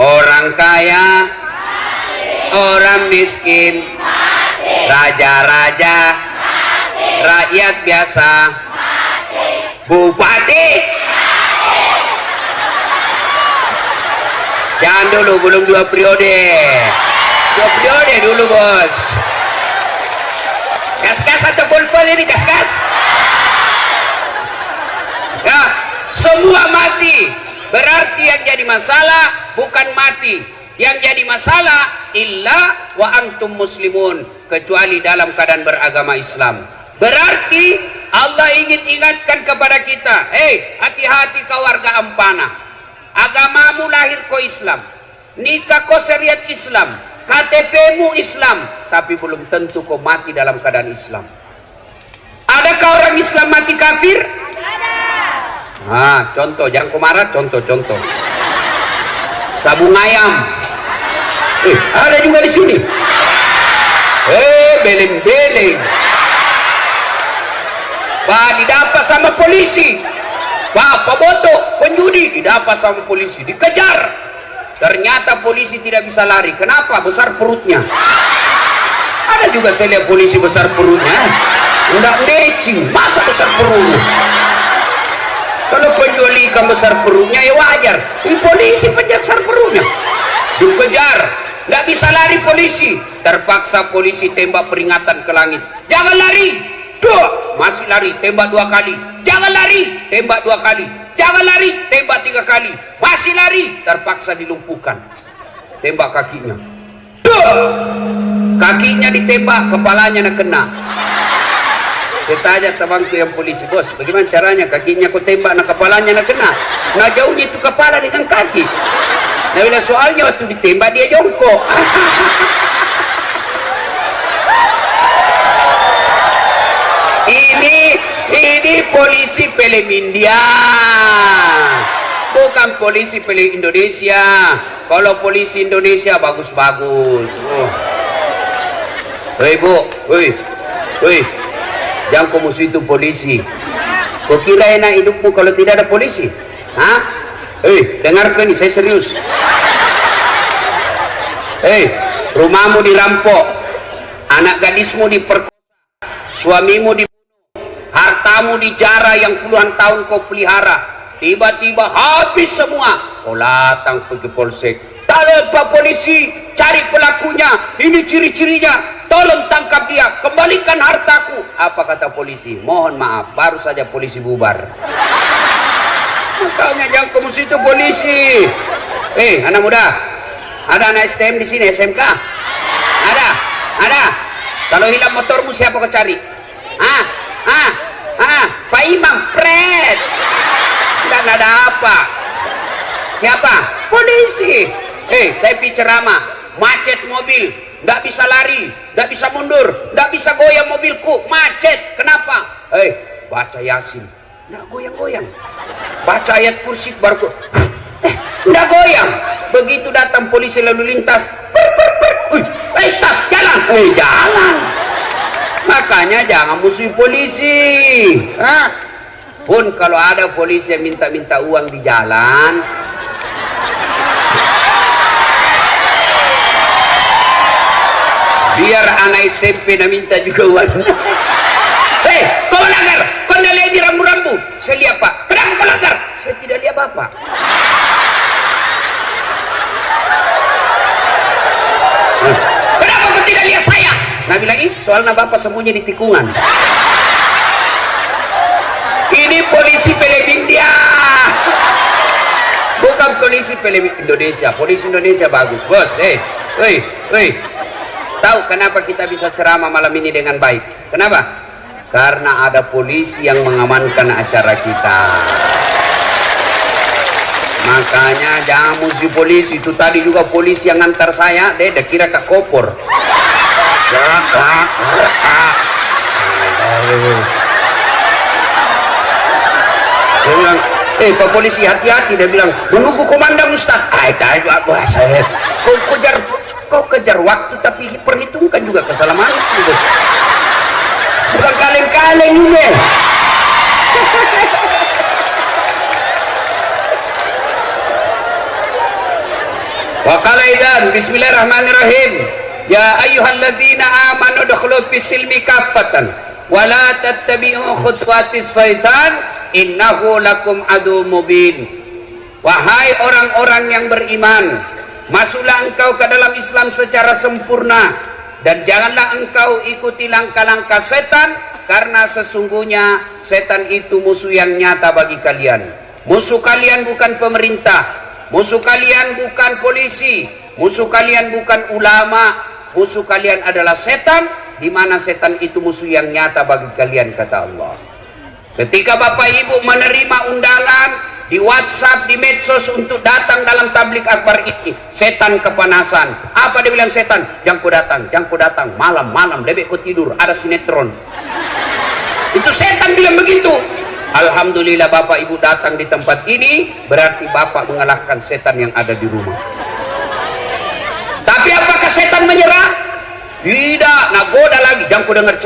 Orang kaya, orang miskin, raja-raja, rakyat biasa, bupati. Jangan dulu, belum 2 periode. 2 periode dulu, bos. Gas-gas atau pol-pol ini, gas-gas. Ya, semua mati. Berarti yang jadi masalah bukan mati. Yang jadi masalah illa wa antum muslimun, kecuali dalam keadaan beragama Islam. Berarti Allah ingin ingatkan kepada kita, hati-hati kau warga Ampana. Agamamu lahir kau Islam, nikah kau syariat Islam, KTP-mu Islam, tapi belum tentu kau mati dalam keadaan Islam. Adakah orang Islam mati kafir? Contoh, jangan kumarah, contoh. Sabung ayam. Ada juga di sini. Beleng-beleng. Didapat sama polisi. Pembotok, penjudi, didapat sama polisi, dikejar. Ternyata polisi tidak bisa lari. Kenapa? Besar perutnya. Ada juga saya lihat polisi besar perutnya. Udah necing, masa besar perutnya? Kalau penjual ikan besar perutnya ya wajar. Polisi besar perutnya, dikejar, nggak bisa lari polisi. Terpaksa polisi tembak peringatan ke langit. Jangan lari. Masih lari, tembak 2 kali. Jangan lari, tembak 2 kali. Jangan lari, tembak 3 kali. Masih lari, terpaksa dilumpuhkan. Tembak kakinya. Kakinya ditembak, kepalanya nak kena. Saya tanya temanku yang polisi, bos, bagaimana caranya kakinya kau tembak, nah kepalanya nak kena? Nah jauhnya itu kepala dengan kaki. Nah bila soalnya waktu ditembak dia jongkok. Ini polisi film India, bukan polisi film Indonesia. Kalau polisi Indonesia bagus-bagus. Hei bu, hei. Jangan kau musuh itu polisi. Kau kira enak hidupmu kalau tidak ada polisi? Dengarkan ini, saya serius. Rumahmu dirampok, anak gadismu diperkosa, suamimu dibunuh, hartamu dijara yang puluhan tahun kau pelihara. Tiba-tiba habis semua. Kau datang pergi polsek. Tolong Pak Polisi, cari pelakunya. Ini ciri-cirinya. Tolong tangkap dia, kembalikan hartaku. Apa kata polisi? Mohon maaf, baru saja polisi bubar. Makanya jangan kamu situ polisi. Anak muda, ada anak STM di sini, SMK? Ada. Kalau hilang motormu siapa kau cari? Pak Imam, pret. Tidak ada apa. Siapa? Polisi. Saya ceramah, macet mobil, nggak bisa lari, nggak bisa mundur, nggak bisa goyang mobilku, macet. Kenapa? Baca Yasin, nggak goyang-goyang. Baca ayat kursi baru nggak goyang. Begitu datang polisi lalu lintas, tas jalan, jalan. Makanya jangan musuhi polisi. Pun kalau ada polisi yang minta-minta uang di jalan, biar anak SMP nak minta juga uang. Kau melanggar, kau tidak lihat di rambu-rambu. Saya lihat Pak, kenapa kau langgar? Saya tidak lihat Bapak. Kenapa kau tidak lihat saya? Nah bilang soalnya Bapak sembunyi di tikungan. Ini polisi film India, bukan polisi film Indonesia. Polisi Indonesia bagus, bos. Tahu kenapa kita bisa ceramah malam ini dengan baik? Kenapa? Karena ada polisi yang mengamankan acara kita. Makanya jangan musuh polisi. Itu tadi juga polisi yang ngantar saya, dia kira Kak Kopor. Dia bilang, Pak polisi hati-hati. Dia bilang, menunggu komandan Ustaz. Saya kau kejar waktu tapi perhitungkan juga keselamatanmu. Bukan kaleng-kaleng ini. Wa qala idzan bismillahirrahmanirrahim. Ya ayyuhalladzina amanu dukhulu fis silmi kaffatan wa la tattabi'u khutuwatis syaitan innahu lakum adu mubin. Wahai orang-orang yang beriman, masuklah engkau ke dalam Islam secara sempurna dan janganlah engkau ikuti langkah-langkah setan, karena sesungguhnya setan itu musuh yang nyata bagi kalian. Musuh kalian bukan pemerintah, musuh kalian bukan polisi, musuh kalian bukan ulama, musuh kalian adalah setan, di mana setan itu musuh yang nyata bagi kalian, kata Allah. Ketika Bapak Ibu menerima undangan di WhatsApp, di medsos untuk datang dalam tablik akbar ini, setan kepanasan. Apa dia bilang setan? Jangan ku datang, malam-malam lebih ku tidur, ada sinetron. Itu setan bilang begitu. Alhamdulillah Bapak Ibu datang di tempat ini, berarti Bapak mengalahkan setan yang ada di rumah. Tapi apakah setan menyerah? Tidak, nagoda lagi. Jangan ku dengar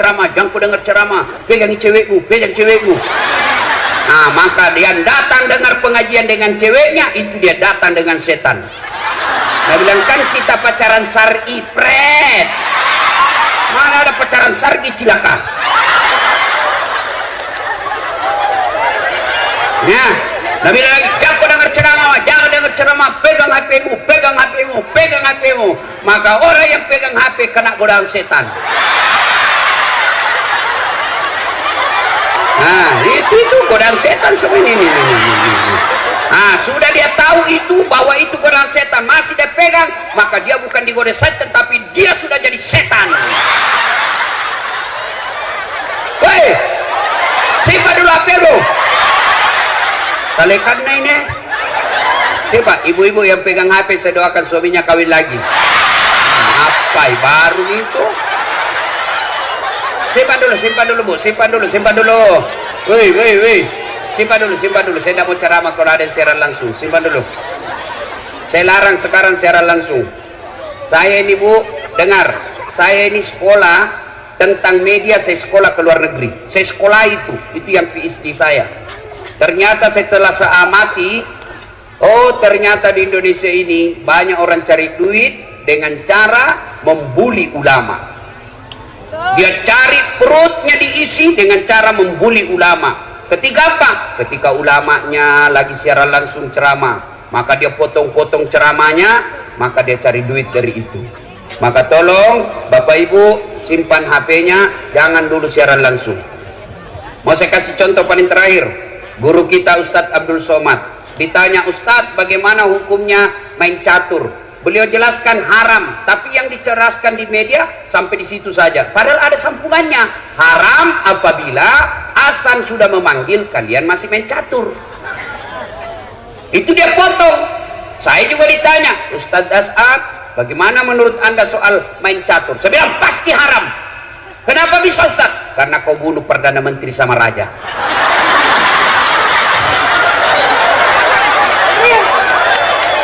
ceramah, pegang cewekmu. Nah, maka dia datang dengar pengajian dengan ceweknya, itu dia datang dengan setan. Nah, bilang kan kita pacaran syar'i, pret. Mana ada pacaran syar'i, cilaka. Nah, Nabi lagi, jangan dengar ceramah, pegang HP-mu. Maka orang yang pegang HP kena godaan setan. Nah, itu godaan setan sebenarnya ini. Nah, sudah dia tahu itu, bahwa itu godaan setan, masih dia pegang, maka dia bukan digoda setan, tapi dia sudah jadi setan. Woi, siapa dulu HP lu? Talekan ini. Siapa? Ibu-ibu yang pegang HP, saya doakan suaminya kawin lagi. Apa baru itu? Simpan dulu, Bu. Simpan dulu. Woi. Simpan dulu. Saya tidak mau ceramah kalau ada yang siaran langsung. Simpan dulu. Saya larang sekarang siaran langsung. Saya ini, Bu, dengar. Saya ini sekolah tentang media, saya sekolah ke luar negeri. Saya sekolah itu yang PhD saya. Ternyata setelah saya amati, oh ternyata di Indonesia ini banyak orang cari duit dengan cara membuli ulama. Dia cari perutnya diisi dengan cara membuli ulama. Ketika apa? Ketika ulamanya lagi siaran langsung ceramah, maka dia potong-potong ceramahnya, maka dia cari duit dari itu. Maka tolong Bapak Ibu simpan HP-nya, jangan dulu siaran langsung. Mau saya kasih contoh paling terakhir. Guru kita Ustadz Abdul Somad ditanya, Ustadz bagaimana hukumnya main catur? Beliau jelaskan haram, tapi yang diceraskan di media sampai di situ saja. Padahal ada sambungannya. Haram apabila azan sudah memanggil kalian masih main catur. Itu dia potong. Saya juga ditanya, Ustadz As'ad, bagaimana menurut Anda soal main catur? Saya bilang pasti haram. Kenapa bisa, Ustadz? Karena kau bunuh Perdana Menteri sama Raja.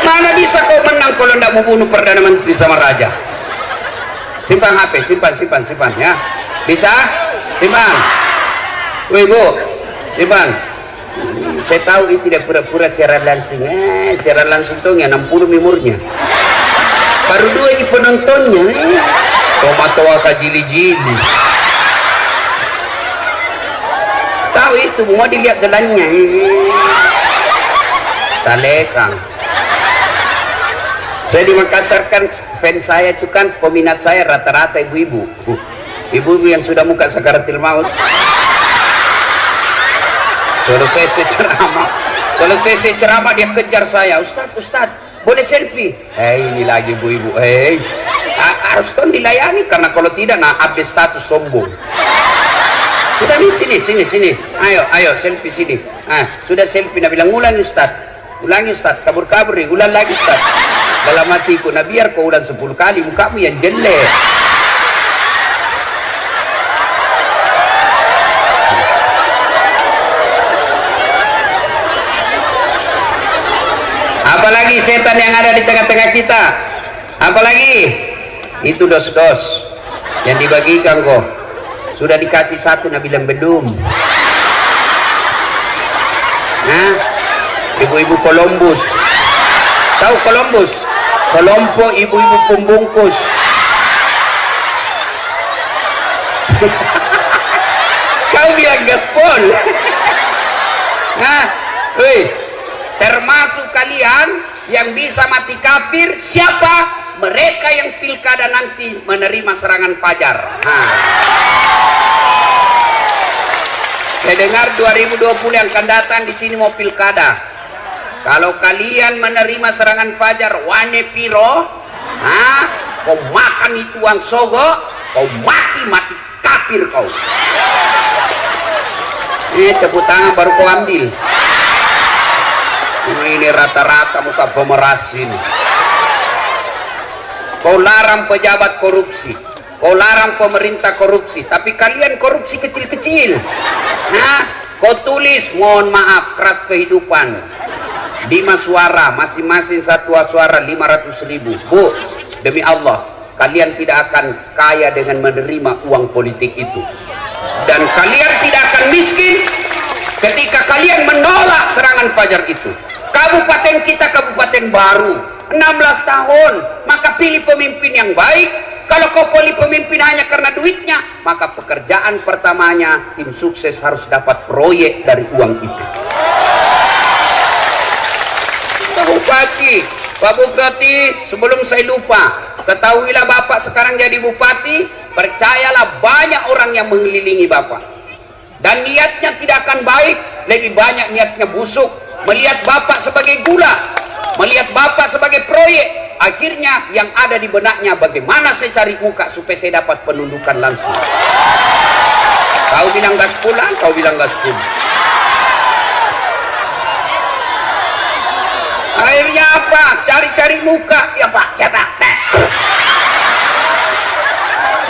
Mana bisa kau menang kalau tidak mau bunuh Perdana Menteri sama Raja? Simpan HP, simpan ya. Bisa? Simpan. Woi Bu, simpan. Saya tahu itu tidak pura-pura siaran langsung. Siaran langsung tuh 60 memornya. Baru 2 ini penontonnya. Toa kajili-jili. Tahu itu, mau dilihat gelannya. Talekang. Saya di Makassar kan, fans saya itu kan, peminat saya rata-rata ibu-ibu. Ibu-ibu yang sudah muka sakaratil maut. Selesai ceramah dia kejar saya, Ustadz, boleh selfie? Ini lagi ibu-ibu, harus kan dilayani, karena kalau tidak, nah update status sombong. Sudah nih, sini, ayo selfie sini. Sudah selfie, nah bilang ulangi Ustadz, kabur nih, ulang lagi Ustadz. Dalam hatiku, nah biar kau ulang 10 kali, mukamu yang jelek. Apalagi setan yang ada di tengah-tengah kita? Apalagi? Itu dos-dos yang dibagikan kok. Sudah dikasih 1, nah bilang belum. Nah, ibu-ibu Columbus. Tahu Columbus? kelompok ibu-ibu pembungkus. Kau bilang gaspol. Nah, termasuk kalian yang bisa mati kafir siapa? Mereka yang pilkada nanti menerima serangan fajar. Saya dengar 2020 yang akan datang di sini mau pilkada. Kalau kalian menerima serangan fajar, wane piro, kau makan itu uang sogo, kau mati kafir kau. Ini tepuk tangan baru kau ambil. Ini rata-rata muka pemeras ini. Kau larang pejabat korupsi, kau larang pemerintah korupsi, tapi kalian korupsi kecil-kecil. Kau tulis mohon maaf keras kehidupan 5 suara, masing-masing satu suara 500.000. Bu, demi Allah kalian tidak akan kaya dengan menerima uang politik itu, dan kalian tidak akan miskin ketika kalian menolak serangan fajar itu. Kabupaten kita kabupaten baru, 16 tahun, maka pilih pemimpin yang baik. Kalau kau pilih pemimpin hanya karena duitnya, maka pekerjaan pertamanya tim sukses harus dapat proyek dari uang itu. Pak Bupati, sebelum saya lupa, ketahuilah Bapak sekarang jadi Bupati, percayalah banyak orang yang mengelilingi Bapak, dan niatnya tidak akan baik, lebih banyak niatnya busuk, melihat Bapak sebagai gula, melihat Bapak sebagai proyek. Akhirnya yang ada di benaknya, bagaimana saya cari muka supaya saya dapat penundukan langsung. Kau bilang gas pulang, kau bilang gas pulang. Akhirnya apa? Cari-cari muka. Ya Pak, ya Pak.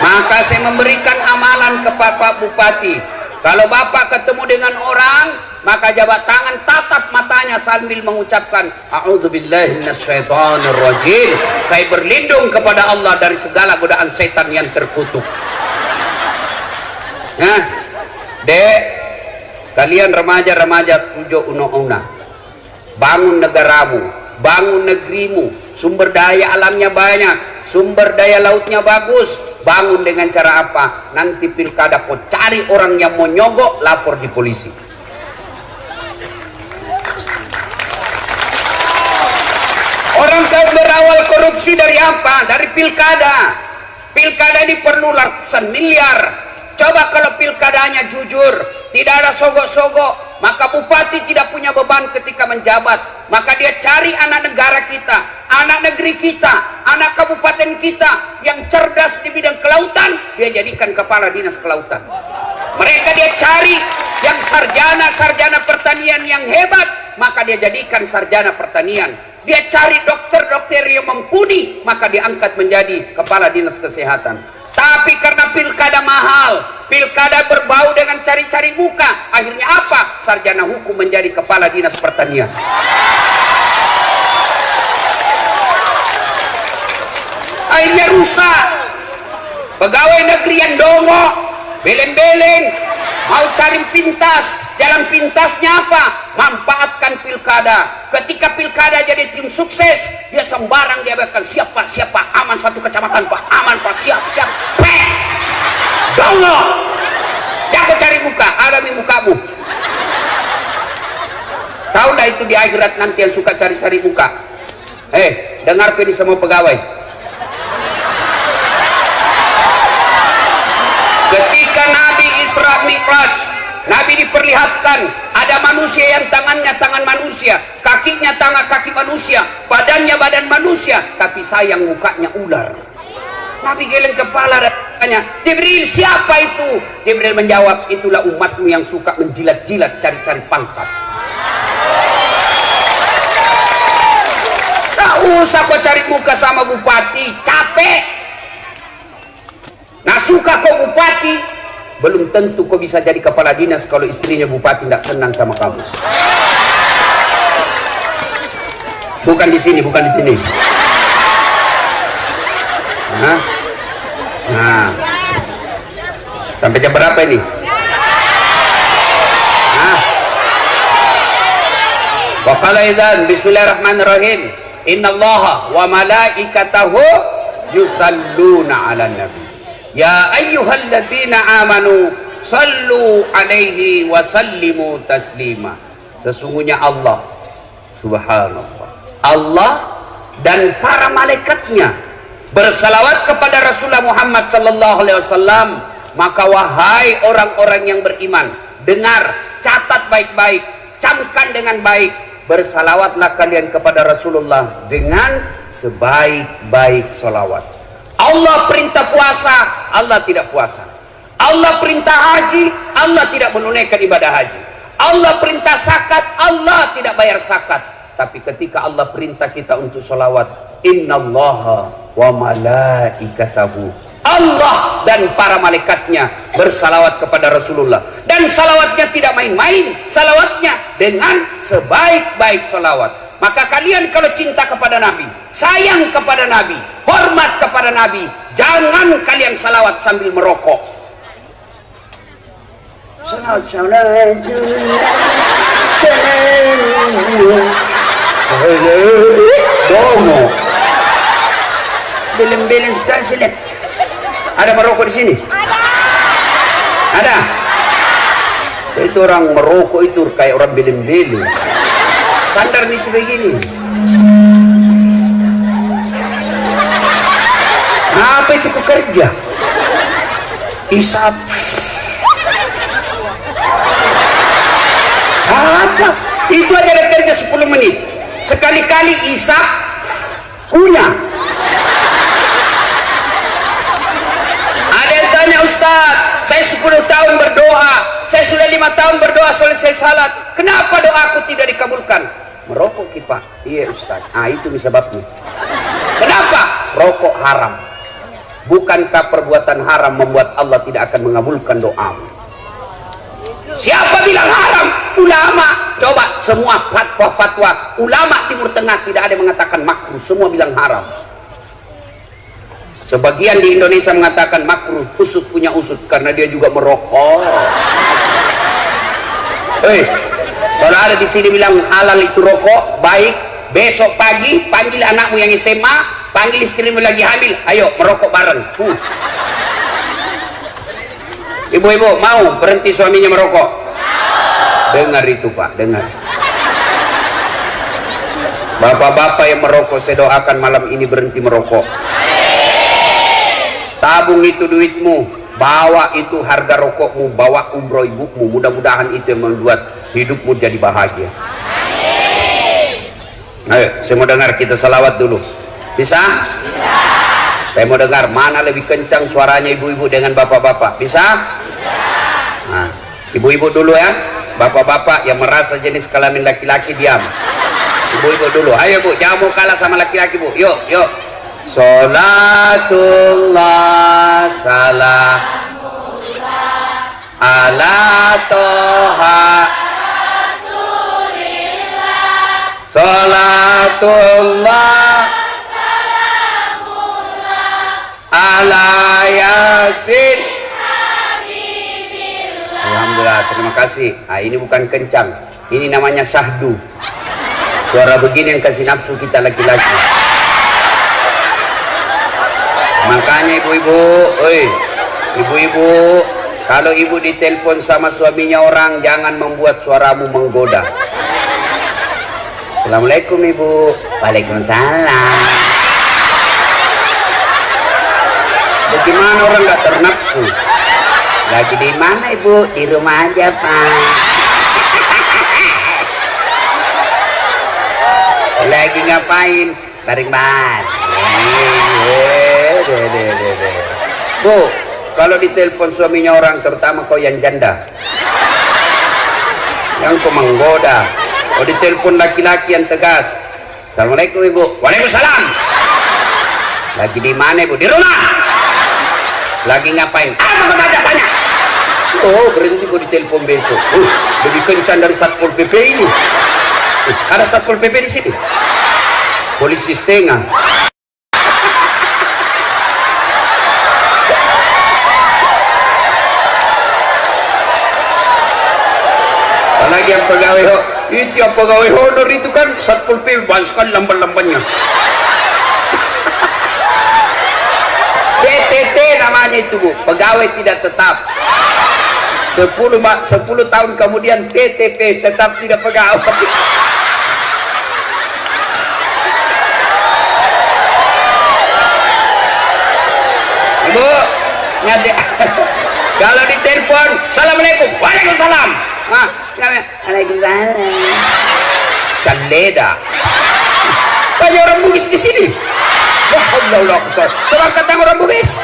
Maka saya memberikan amalan kepada Pak Bupati. Kalau Bapak ketemu dengan orang, maka jabat tangan, tatap matanya sambil mengucapkan a'udzubillahi minasyaitonirrajim. Saya berlindung kepada Allah dari segala godaan setan yang terkutuk. Nah, Dek, kalian remaja-remaja tujuh una-una, bangun negaramu, bangun negerimu. Sumber daya alamnya banyak, sumber daya lautnya bagus. Bangun dengan cara apa? Nanti pilkada kau cari orang yang mau nyogok, lapor di polisi. Orang tahu berawal korupsi dari apa? Dari pilkada. Pilkada ini perlu ratusan miliar. Coba kalau pilkadanya jujur, tidak ada sogok-sogok, maka bupati tidak punya beban ketika menjabat. Maka dia cari anak negara kita, anak negeri kita, anak kabupaten kita yang cerdas di bidang kelautan, dia jadikan kepala dinas kelautan. Mereka dia cari yang sarjana pertanian yang hebat, maka dia jadikan sarjana pertanian. Dia cari dokter-dokter yang mumpuni, maka diangkat menjadi kepala dinas kesehatan. Tapi karena pilkada mahal, pilkada berbau dengan cari-cari muka, akhirnya apa? Sarjana hukum menjadi kepala dinas pertanian. Akhirnya rusak. Pegawai negeri yang dongok, beleng-beleng, mau cari pintas. Jalan pintasnya apa? Manfaatkan pilkada. Ketika pilkada jadi tim sukses, dia sembarang dia bahkan siap Pak, aman satu kecamatan Pak, aman Pak, siap. Dongok. Jangan cari muka, alami mukamu. Tahu dah itu di akhirat nanti yang suka cari-cari muka. Dengar ini semua pegawai. Ketika Nabi Isra Mi'raj, Nabi diperlihatkan ada manusia yang tangannya tangan manusia, kakinya kaki manusia, badannya badan manusia, tapi sayang mukanya ular. Nabi geleng kepala dan tanya, Jibril, siapa itu? Jibril menjawab, itulah umatmu yang suka menjilat-jilat cari-cari pangkat. Tak usah kau cari muka sama bupati, capek. Nah, suka kau bupati, belum tentu kau bisa jadi kepala dinas kalau istrinya bupati tidak senang sama kamu. Bukan di sini. Nah, sampai jam berapa ini? Waqala idzan bismillahirrahmanirrahim. innallaha wa malaikatahu yusalluna 'alan nabi ya ayyuhalladzina amanu sallu alaihi wa sallimu taslima. Sesungguhnya Allah, subhanallah, Allah dan para malaikatnya bersalawat kepada Rasulullah Muhammad sallallahu alaihi wasallam. Maka wahai orang-orang yang beriman, dengar, catat baik-baik, camkan dengan baik, bersalawatlah kalian kepada Rasulullah dengan sebaik-baik salawat. Allah perintah puasa, Allah tidak puasa. Allah perintah haji, Allah tidak menunaikan ibadah haji. Allah perintah zakat, Allah tidak bayar zakat. Tapi ketika Allah perintah kita untuk salawat, innallaha wa malaikatahu, Allah dan para malaikatnya bersalawat kepada Rasulullah. Dan salawatnya tidak main-main, salawatnya dengan sebaik-baik salawat. Maka kalian kalau cinta kepada Nabi, sayang kepada Nabi, hormat kepada Nabi, jangan kalian salawat sambil merokok. Domo. Belem-belem sekali selip. Ada merokok di sini? Ada. Saya itu orang merokok itu kayak orang belem-belem. Sandar itu begini. Apa itu pekerja? Isap. Apa? Itu adalah kerja 10 menit. Sekali-kali isap kunyah. Ada yang tanya, Ustaz, saya 10 tahun berdoa, saya sudah 5 tahun berdoa selesai salat, kenapa doaku tidak dikabulkan? Merokok Pak. Iya Ustaz. Itu sebabnya. Kenapa? Rokok haram. Bukankah perbuatan haram membuat Allah tidak akan mengabulkan doamu? Siapa bilang haram? Ulama. Coba semua fatwa ulama Timur Tengah tidak ada yang mengatakan makruh, semua bilang haram. Sebagian di Indonesia mengatakan makruh, usut punya usut karena dia juga merokok. Kalau ada di sini bilang halal itu rokok, baik, besok pagi panggil anakmu yang SMA, panggil istrimu lagi hamil, ayo merokok bareng. Ibu-ibu mau berhenti suaminya merokok? Dengar itu Pak, dengar. Bapak-bapak yang merokok, saya doakan malam ini berhenti merokok. Tabung itu duitmu, bawa itu harga rokokmu, bawa umroh ibumu, mudah-mudahan itu yang membuat hidupmu jadi bahagia. Ayo, saya mau dengar kita salawat dulu. Bisa? Bisa. Saya mau dengar mana lebih kencang suaranya ibu-ibu dengan bapak-bapak. Bisa? Bisa. Nah, ibu-ibu dulu ya. Bapak-bapak yang merasa jenis kelamin laki-laki diam. Ibu-ibu dulu. Ayo Bu, jangan mau kalah sama laki-laki Bu. Yuk, yuk. Salatullah salamullah ala toha rasulillah. Salatullah salamullah ala yasin habibillah. Alhamdulillah, terima kasih. Ini bukan kencang, ini namanya syahdu. Suara begini yang kasih nafsu kita laki-laki. Makanya ibu-ibu, kalau ibu ditelepon sama suaminya orang, jangan membuat suaramu menggoda. Assalamualaikum Ibu. Waalaikumsalam. Bagaimana orang nggak ternafsu? Lagi di mana Ibu? Di rumah aja Pak. Lagi ngapain? Tarik ban. Bu, kalau ditelepon suaminya orang, terutama kau yang janda, yang kau menggoda. Kalau ditelepon laki-laki yang tegas, Assalamualaikum Ibu. Waalaikumsalam. Lagi di mana Ibu? Di rumah. Lagi ngapain? Apa tanya? Oh, berhenti kau ditelepon besok. Lebih kencang dari Satpol PP ini. Ada Satpol PP di sini. Polisi setengah. Lagi yang pegawai Itu yang pegawai honor itu kan Satpol PP banyak sekali lamban-lambannya. PTT namanya itu Bu, pegawai tidak tetap. 10 tahun kemudian TTP, tetap tidak pegawai. Ibu, nyadek. Kalau ditelepon, Assalamualaikum, Waalaikumsalam. Waalaikumsalam. Caleda. Banyak orang Bugis di sini. Wah, Allah Akbar. Coba kata orang Bugis.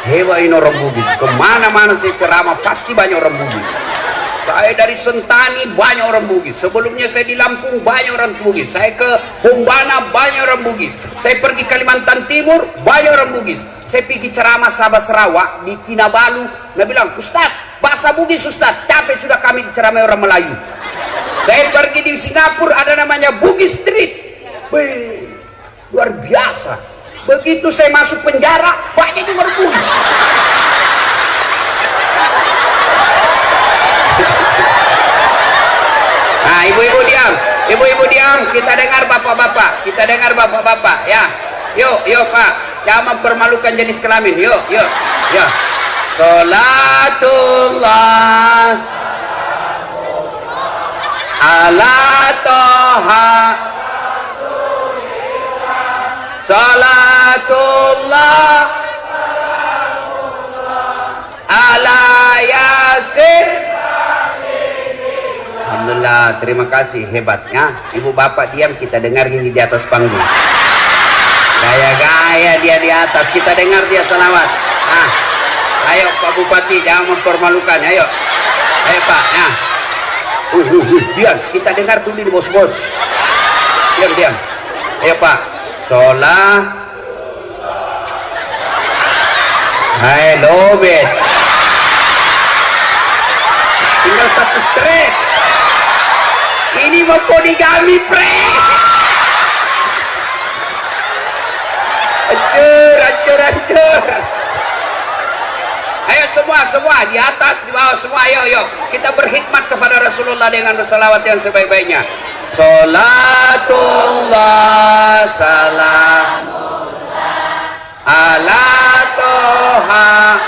Hebat ini orang Bugis. Kemana-mana saya ceramah pasti banyak orang Bugis. Saya dari Sentani banyak orang Bugis. Sebelumnya saya di Lampung banyak orang Bugis. Saya ke Bombana banyak orang Bugis. Saya pergi Kalimantan Timur banyak orang Bugis. Saya pergi ceramah Sabah Sarawak di Kinabalu. Dia bilang, Ustaz, bahasa Bugis Ustaz, capek sudah kami diceramai orang Melayu. Saya pergi di Singapura ada namanya Bugis Street. Wih, luar biasa. Begitu saya masuk penjara, banyak juga orang Bugis. Nah, ibu-ibu diam, ibu-ibu diam, kita dengar bapak-bapak, ya. Yuk Pak, jangan mempermalukan jenis kelamin, yuk. Salatullah ala toha, salatullah ala yasin. Alhamdulillah, terima kasih, hebatnya. Ibu bapak diam, kita dengar ini di atas panggung. Gaya-gaya dia di atas, kita dengar dia selawat. Nah, ayo Pak Bupati, jangan mempermalukan, ayo Pak. Nah, diam, kita dengar dulu di bos-bos. Diam. Ayo Pak. Sholat. Hai, lobet. Tinggal satu straight. Ini mau poligami, pre. Hancur. Ayo semua di atas, di bawah semua, ayo kita berkhidmat kepada Rasulullah dengan bersalawat yang sebaik-baiknya. Salatullah salamullah ala toha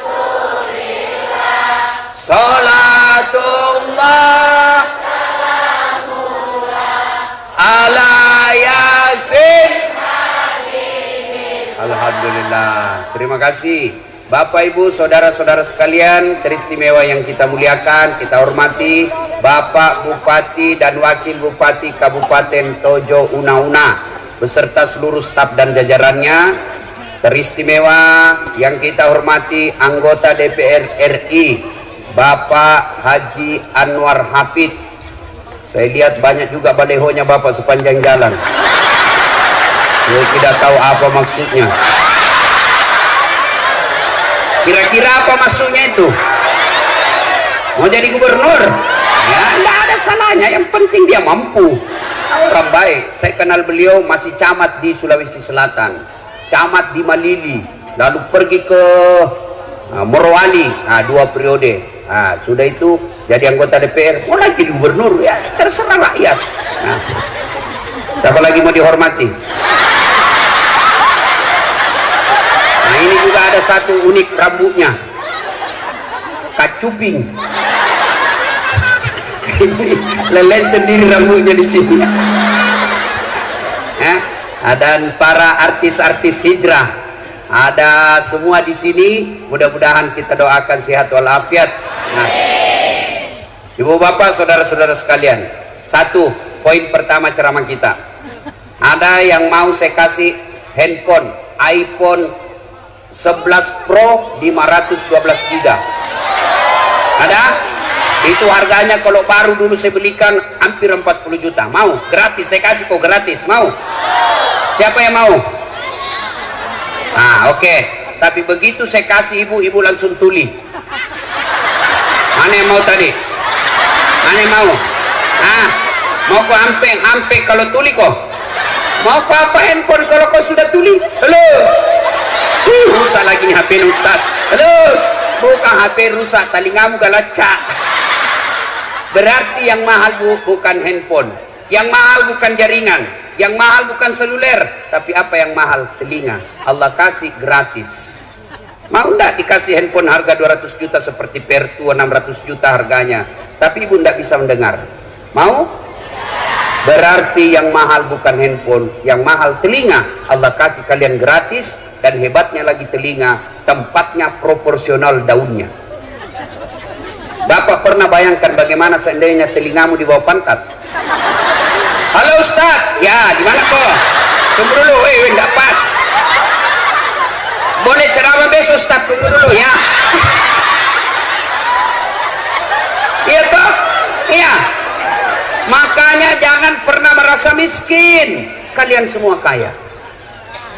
Rasulillah. Salatullah salamullah ala yasin. Alhamdulillah, terima kasih Bapak Ibu saudara-saudara sekalian teristimewa yang kita muliakan, kita hormati Bapak Bupati dan Wakil Bupati Kabupaten Tojo Una beserta seluruh staf dan jajarannya. Teristimewa yang kita hormati anggota DPR RI Bapak Haji Anwar Hafid. Saya lihat banyak juga balehonya Bapak sepanjang jalan. Saya tidak tahu apa maksudnya. Kira-kira apa maksudnya itu? Mau jadi gubernur? Ya, nggak ada salahnya. Yang penting dia mampu. Orang baik. Saya kenal beliau masih camat di Sulawesi Selatan, camat di Malili, lalu pergi ke Morowali, 2 periode. Sudah itu jadi anggota DPR. Mau lagi gubernur? Ya terserah rakyat. Siapa lagi mau dihormati? Nah, ini juga ada satu unik rambutnya, kacuping. Lelen sendiri rambutnya di sini. Dan para artis-artis hijrah ada semua di sini. Mudah-mudahan kita doakan sehat walafiat. Nah, Ibu Bapak, saudara-saudara sekalian, satu poin pertama ceramah kita. Ada yang mau saya kasih handphone iPhone 11 Pro 512 GB. Ada? Itu harganya kalau baru dulu saya belikan hampir 40 juta. Mau? Gratis, saya kasih kok gratis. Mau? Siapa yang mau? Oke. Tapi begitu saya kasih ibu langsung tuli. Mana yang mau tadi? Mana yang mau? Mau kok ampe kalau tuli kok? Mau apa handphone kalau kau sudah tuli? Halo? Rusak lagi nih HP lutas. Halo? Bukan HP rusak, telingamu galacak. Berarti yang mahal bukan handphone, yang mahal bukan jaringan, yang mahal bukan seluler, tapi apa yang mahal? Telinga. Allah kasih gratis. Mau enggak dikasih handphone harga 200 juta seperti Pertua 600 juta harganya, tapi ibu enggak bisa mendengar? Mau? Berarti yang mahal bukan handphone, yang mahal telinga. Allah kasih kalian gratis, dan hebatnya lagi telinga, tempatnya proporsional daunnya. Bapak pernah bayangkan bagaimana seandainya telingamu di bawah pantat? Halo Ustaz, ya di mana kok? Tunggu dulu, enggak pas. Boleh ceramah besok Ustaz, tunggu dulu ya. Iya toh? Iya. Makanya jangan pernah merasa miskin. Kalian semua kaya.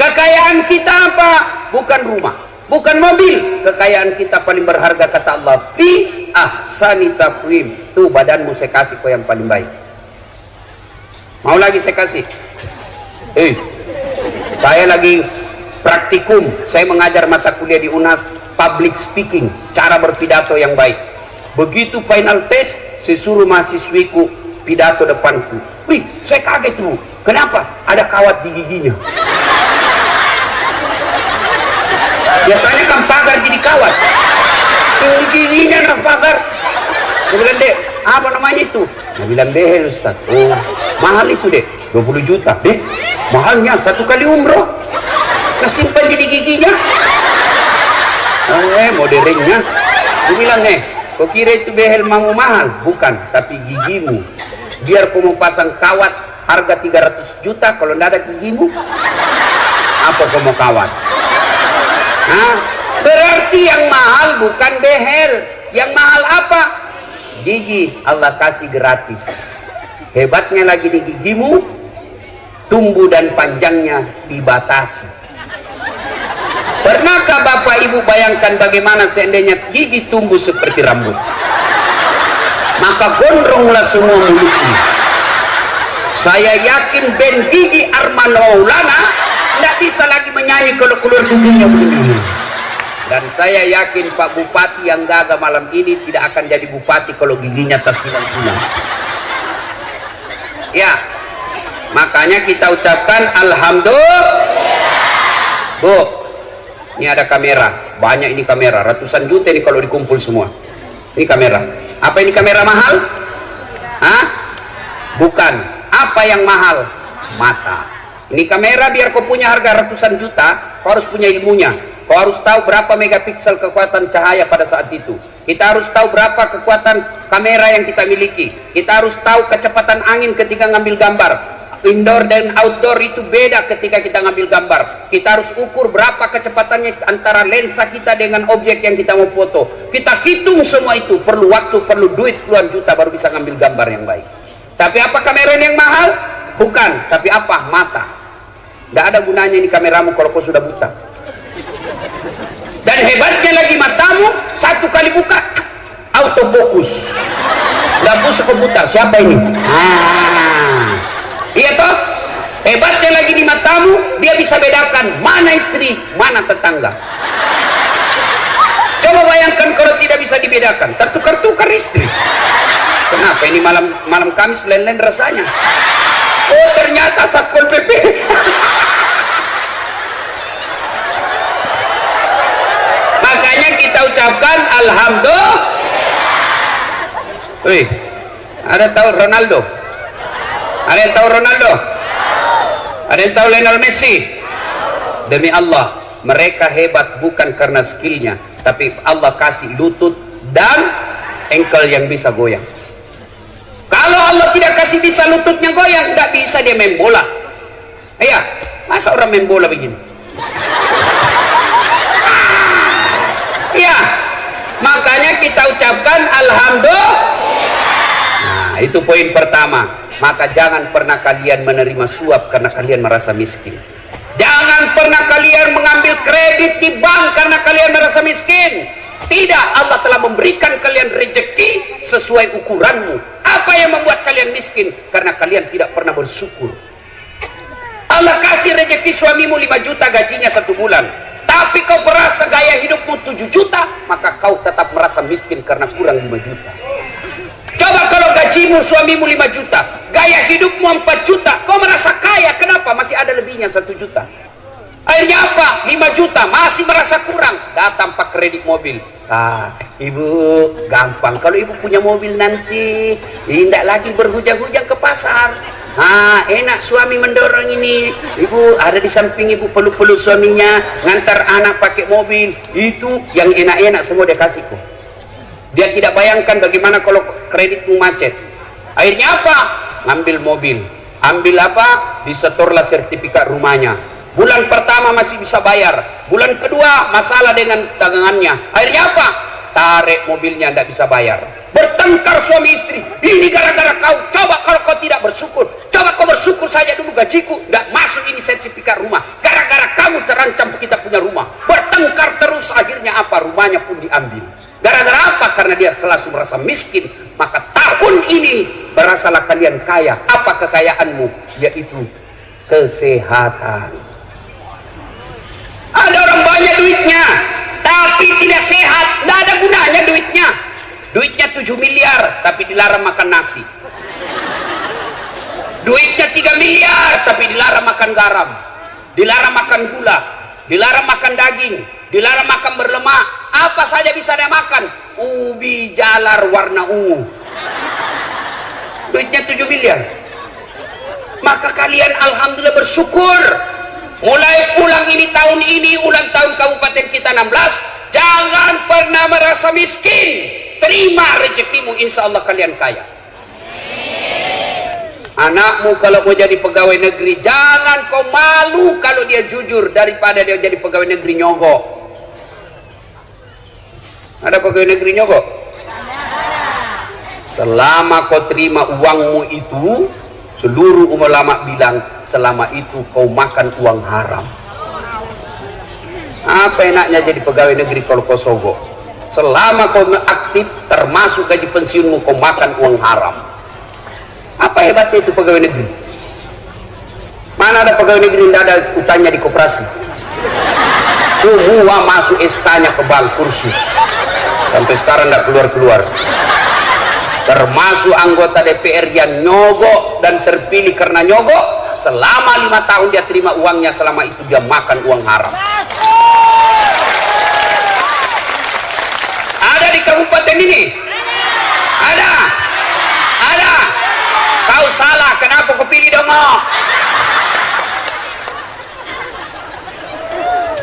Kekayaan kita apa? Bukan rumah, bukan mobil. Kekayaan kita paling berharga kata Allah, fi ahsani taqwim. Tuh badanmu saya kasih kau yang paling baik. Mau lagi saya kasih? Saya lagi praktikum. Saya mengajar masa kuliah di UNAS public speaking, cara berpidato yang baik. Begitu final test, saya suruh mahasiswiku pidato depanku. Wih, saya kaget tuh. Kenapa? Ada kawat di giginya. Biasanya kan pagar jadi kawat. Giginya nak pagar. Saya bilang, Dek, apa namanya itu? Saya bilang, behel Ustaz. Oh, mahal itu Dek, 20 juta. Dek, mahalnya 1 kali umroh. Kesimpan jadi giginya. Modernnya. Saya bilang, kau kira itu behel mau mahal? Bukan, tapi gigimu. Biar kau mau pasang kawat harga 300 juta, kalau tidak ada gigimu, apa kau mau kawat? Nah, berarti yang mahal bukan behel. Yang mahal apa? Gigi. Allah kasih gratis. Hebatnya lagi di gigimu, tumbuh dan panjangnya dibatasi. Pernahkah Bapak Ibu bayangkan bagaimana seandainya gigi tumbuh seperti rambut? Maka gondronglah semua mulutnya. Saya yakin band Gigi Arman Maulana tidak bisa lagi menyanyi kalau keluar giginya begini. Dan saya yakin Pak Bupati yang gagah malam ini tidak akan jadi bupati kalau giginya tersilang-silang. Ya, makanya kita ucapkan alhamdulillah. Bu, ini ada kamera, banyak ini kamera, ratusan juta ini kalau dikumpul semua. Ini kamera. Apa ini kamera mahal? Hah? Bukan. Apa yang mahal? Mata. Ini kamera biar kau punya harga ratusan juta, kau harus punya ilmunya. Kau harus tahu berapa megapiksel kekuatan cahaya pada saat itu. Kita harus tahu berapa kekuatan kamera yang kita miliki. Kita harus tahu kecepatan angin ketika ngambil gambar. Indoor dan outdoor itu beda ketika kita ngambil gambar. Kita harus ukur berapa kecepatannya antara lensa kita dengan objek yang kita mau foto. Kita hitung semua itu. Perlu waktu, perlu duit puluhan juta baru bisa ngambil gambar yang baik. Tapi apa kamera yang mahal? Bukan. Tapi apa? Mata. Tidak ada gunanya ini kameramu kalau kau sudah buta. Dan hebatnya lagi matamu, 1 kali buka autofokus. Gabus komputer. Siapa ini? Iya toh? Hebatnya lagi di matamu, dia bisa bedakan mana istri, mana tetangga. Coba bayangkan kalau tidak bisa dibedakan, tertukar-tukar istri. Kenapa ini malam Kamis lain-lain rasanya? Oh, ternyata Satpol PP. Makanya kita ucapkan alhamdulillah. Wih, ada tahu Ronaldo? Ada yang tahu Ronaldo? Ada yang tahu Lionel Messi? Demi Allah, mereka hebat bukan karena skillnya, tapi Allah kasih lutut dan engkel yang bisa goyang. Kalau Allah tidak kasih bisa lututnya goyang, tidak bisa dia main bola. Iya, masa orang main bola begini? Iya, makanya kita ucapkan alhamdulillah. Nah, itu poin pertama. Maka jangan pernah kalian menerima suap karena kalian merasa miskin. Jangan pernah kalian mengambil kredit di bank karena kalian merasa miskin. Tidak, Allah telah memberikan kalian rezeki sesuai ukuranmu. Apa yang membuat kalian miskin? Karena kalian tidak pernah bersyukur. Allah kasih rezeki suamimu 5 juta gajinya 1 bulan, tapi kau merasa gaya hidupmu 7 juta, maka kau tetap merasa miskin karena kurang 5 juta. Coba kalau gajimu suamimu 5 juta, gaya hidupmu 4 juta, kau merasa kaya, kenapa? Masih ada lebihnya 1 juta. Akhirnya apa? 5 juta, masih merasa kurang, datang pak kredit mobil. Ibu, gampang, kalau ibu punya mobil nanti tidak lagi berhujang-hujang ke pasar. Enak suami mendorong ini, ibu ada di samping ibu, peluk-peluk suaminya, ngantar anak pakai mobil, itu yang enak-enak semua dia kasih kok. Dia tidak bayangkan bagaimana kalau kreditmu macet. Akhirnya apa? Ngambil mobil, ambil apa? Disetorlah sertifikat rumahnya. Bulan pertama masih bisa bayar, bulan kedua masalah dengan dagangannya. Akhirnya apa? Tarik mobilnya, tidak bisa bayar. Bertengkar suami istri, ini gara-gara kau. Coba kalau kau tidak bersyukur, coba kau bersyukur saja dulu, gajiku tidak masuk ini sertifikat rumah. Gara-gara kamu terancam kita punya rumah. Bertengkar terus, akhirnya apa? Rumahnya pun diambil. Gara-gara apa? Karena dia selalu merasa miskin. Maka tahun ini berasalah kalian kaya. Apa kekayaanmu? Yaitu kesehatan. Ada orang banyak duitnya, tapi tidak sehat, tidak ada gunanya duitnya. Duitnya 7 miliar, tapi dilarang makan nasi. Duitnya 3 miliar, tapi dilarang makan garam, dilarang makan gula, dilarang makan daging, dilarang makan berlemak. Apa saja bisa dia makan? Ubi jalar warna ungu. Duitnya 7 miliar. Maka kalian alhamdulillah bersyukur. Mulai pulang ini tahun ini, ulang tahun kabupaten kita 16, jangan pernah merasa miskin. Terima rezekimu, insya Allah kalian kaya. Anakmu kalau mau jadi pegawai negeri, jangan kau malu kalau dia jujur daripada dia jadi pegawai negeri nyogok. Ada pegawai negeri nyogok? Selama kau terima uangmu itu, seluruh ulama bilang selama itu kau makan uang haram. Apa enaknya jadi pegawai negeri kalau kau sogok? Selama kau aktif, termasuk gaji pensiunmu, kau makan uang haram. Apa hebatnya itu pegawai negeri? Mana ada pegawai negeri tidak ada utangnya di koperasi? Semua masuk SK-nya ke bank, kursus. Sampai sekarang tidak keluar-keluar. Termasuk anggota DPR yang nyogok dan terpilih karena nyogok, selama 5 tahun dia terima uangnya, selama itu dia makan uang haram. Ada di kabupaten ini? Ada? Ada? Kau salah, kenapa kau pilih dongok?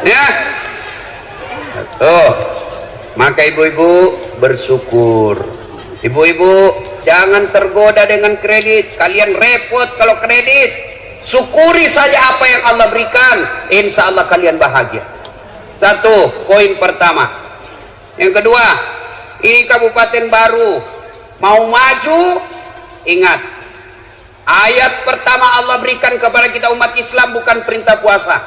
Ya? Tuh, maka ibu-ibu bersyukur. Ibu-ibu jangan tergoda dengan kredit. Kalian repot kalau kredit. Syukuri saja apa yang Allah berikan, insya Allah kalian bahagia. Satu, poin pertama. Yang kedua, ini kabupaten baru, mau maju, ingat ayat pertama Allah berikan kepada kita umat Islam bukan perintah puasa.